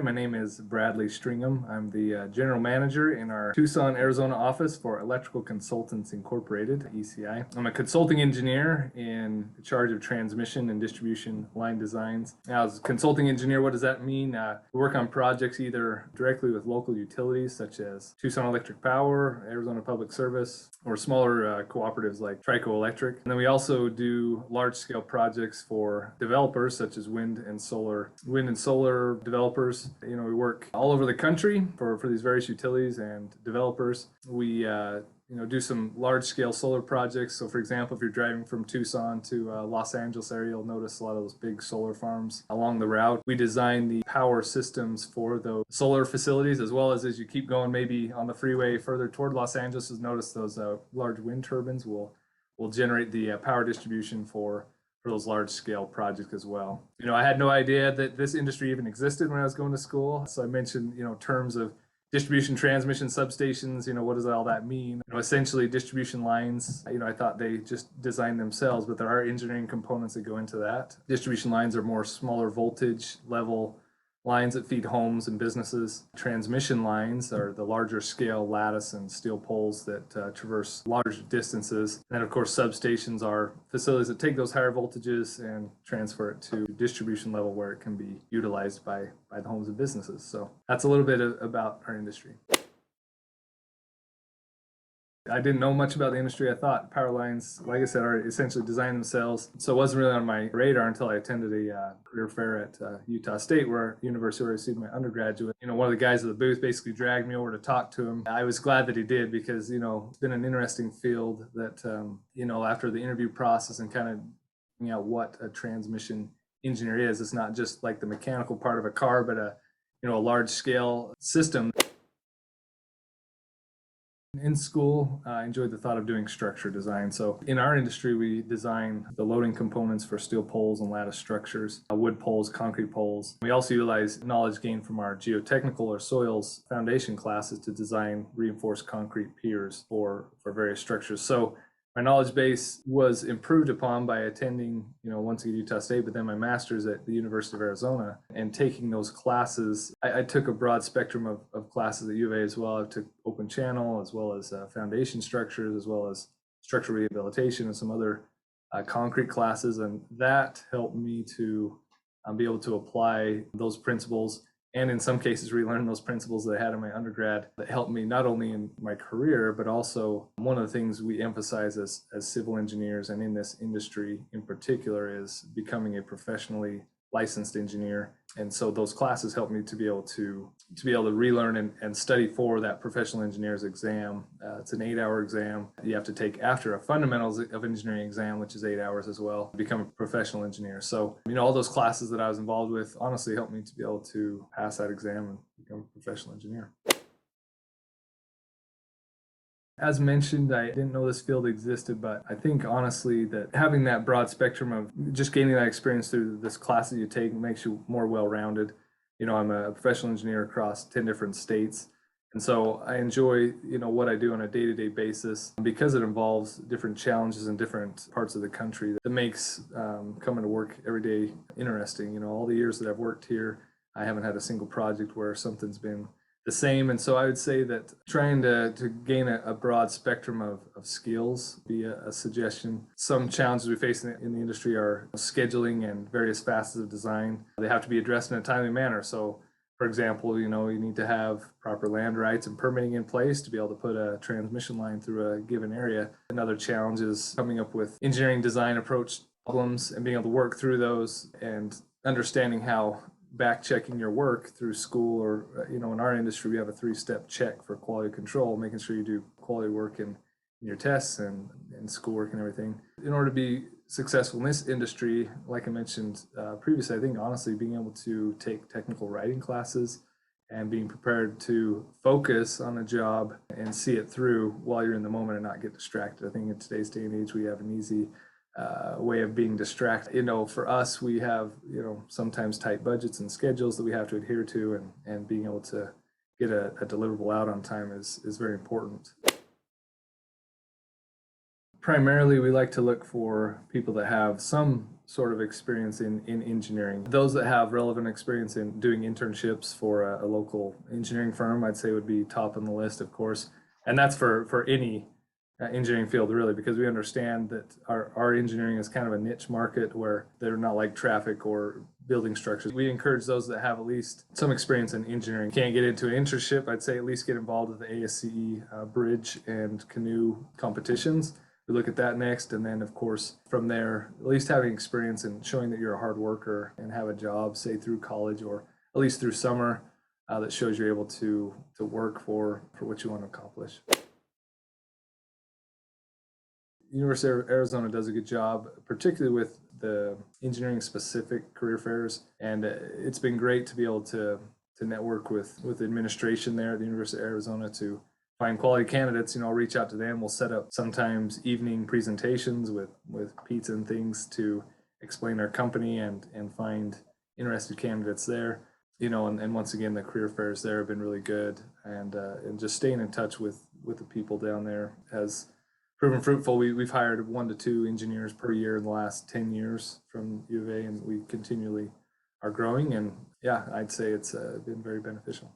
My name is Bradley Stringham. I'm the general manager in our Tucson, Arizona office for Electrical Consultants Incorporated, ECI. I'm a consulting engineer in charge of transmission and distribution line designs. Now, as a consulting engineer, what does that mean? We work on projects either directly with local utilities such as Tucson Electric Power, Arizona Public Service, or smaller cooperatives like Trico Electric. And then we also do large-scale projects for developers such as wind and solar developers. We work all over the country for these various utilities and developers. We do some large-scale solar projects. So, for example, if you're driving from Tucson to Los Angeles area, you'll notice a lot of those big solar farms along the route. We design the power systems for those solar facilities, as well as you keep going maybe on the freeway further toward Los Angeles, you'll notice those large wind turbines will generate the power distribution for those large-scale projects as well. I had no idea that this industry even existed when I was going to school. So I mentioned, terms of distribution, transmission, substations, what does all that mean? Essentially distribution lines, I thought they just designed themselves, but there are engineering components that go into that. Distribution lines are more smaller voltage level lines that feed homes and businesses. Transmission lines are the larger scale lattice and steel poles that traverse large distances. And then, of course, substations are facilities that take those higher voltages and transfer it to distribution level where it can be utilized by the homes and businesses. So that's a little bit about our industry. I didn't know much about the industry. I thought power lines, like I said, are essentially designed themselves. So it wasn't really on my radar until I attended a career fair at Utah State, university where I received my undergraduate. One of the guys at the booth basically dragged me over to talk to him. I was glad that he did because, it's been an interesting field that, after the interview process and kind of figuring out what a transmission engineer is, it's not just like the mechanical part of a car, but a large scale system. In school, I enjoyed the thought of doing structure design. So in our industry, we design the loading components for steel poles and lattice structures, wood poles, concrete poles. We also utilize knowledge gained from our geotechnical or soils foundation classes to design reinforced concrete piers for various structures. So my knowledge base was improved upon by attending, once again, Utah State, but then my master's at the University of Arizona and taking those classes. I took a broad spectrum of classes at U of A as well. I took open channel as well as foundation structures, as well as structural rehabilitation and some other concrete classes. And that helped me to be able to apply those principles, and in some cases relearn those principles that I had in my undergrad that helped me not only in my career, but also one of the things we emphasize as civil engineers and in this industry in particular is becoming a professionally licensed engineer. And so those classes helped me to be able to relearn and study for that professional engineer's exam. It's an 8-hour exam you have to take after a fundamentals of engineering exam, which is 8 hours as well, to become a professional engineer. So, all those classes that I was involved with honestly helped me to be able to pass that exam and become a professional engineer. As mentioned, I didn't know this field existed, but I think honestly that having that broad spectrum of just gaining that experience through this classes you take makes you more well-rounded. I'm a professional engineer across 10 different states. And so I enjoy, what I do on a day-to-day basis because it involves different challenges in different parts of the country that makes coming to work every day interesting. All the years that I've worked here, I haven't had a single project where something's been the same. And so I would say that trying to gain a broad spectrum of skills be a suggestion. Some challenges we face in the industry are scheduling and various facets of design. They have to be addressed in a timely manner. So, for example, you need to have proper land rights and permitting in place to be able to put a transmission line through a given area. Another challenge is coming up with engineering design approach problems and being able to work through those and understanding how back checking your work through school or, in our industry, we have a 3-step check for quality control, making sure you do quality work in your tests and schoolwork and everything. In order to be successful in this industry, like I mentioned previously, I think honestly being able to take technical writing classes and being prepared to focus on a job and see it through while you're in the moment and not get distracted. I think in today's day and age, we have an easy way of being distracted. For us, we have, sometimes tight budgets and schedules that we have to adhere to, and being able to get a deliverable out on time is very important. Primarily, we like to look for people that have some sort of experience in engineering. Those that have relevant experience in doing internships for a local engineering firm, I'd say would be top on the list, of course. And that's for any engineering field, really, because we understand that our engineering is kind of a niche market where they're not like traffic or building structures. We encourage those that have at least some experience in engineering. Can't get into an internship, I'd say at least get involved with the ASCE bridge and canoe competitions. We look at that next, and then of course from there, at least having experience and showing that you're a hard worker and have a job, say through college or at least through summer, that shows you're able to work for what you want to accomplish. University of Arizona does a good job, particularly with the engineering specific career fairs, and it's been great to be able to network with the administration there at the University of Arizona to find quality candidates. I'll reach out to them. We'll set up sometimes evening presentations with pizza and things to explain our company and find interested candidates there. And once again, the career fairs there have been really good, and just staying in touch with the people down there has proven fruitful. We've hired 1 to 2 engineers per year in the last 10 years from U of A, and we continually are growing. And yeah, I'd say it's been very beneficial.